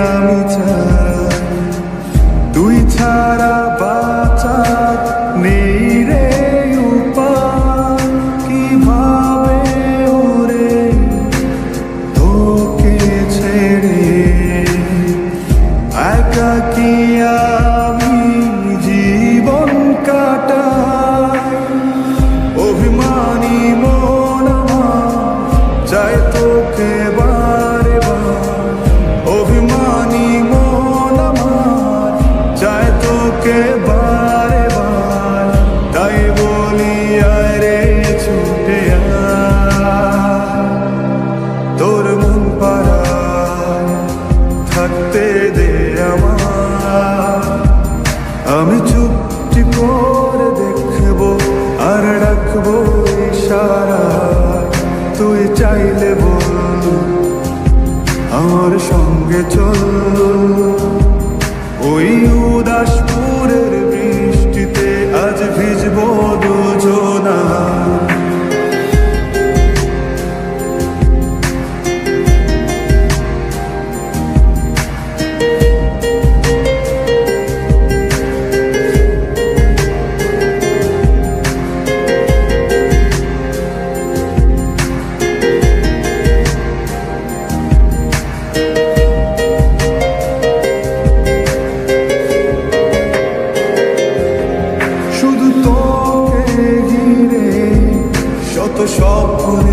আমি চাই, তুই ছাড়া বাঁচার নেই রে উপায়। কিভাবে ওরে তোকে ছেড়ে একাকী আমি জীবন কাটাই। অভিমানী মন আমার চায় তোকে বারে বার, অভিমানী মন আমার চায় তোকে বারে বার। তাই বলি আয় রে ছুটে আয়, তোর মন পাড়ায় থাকতে দে আমার। আমি চুপটি করে দেখবো আর রাখবো ইশারা, তুই চাইলে বল আমার সঙ্গে চল। ওই উদাসপুরের বৃষ্টিতে আজ ভিজবো দুজনা। শুধু তোকে ঘিরে শত স্বপ্ন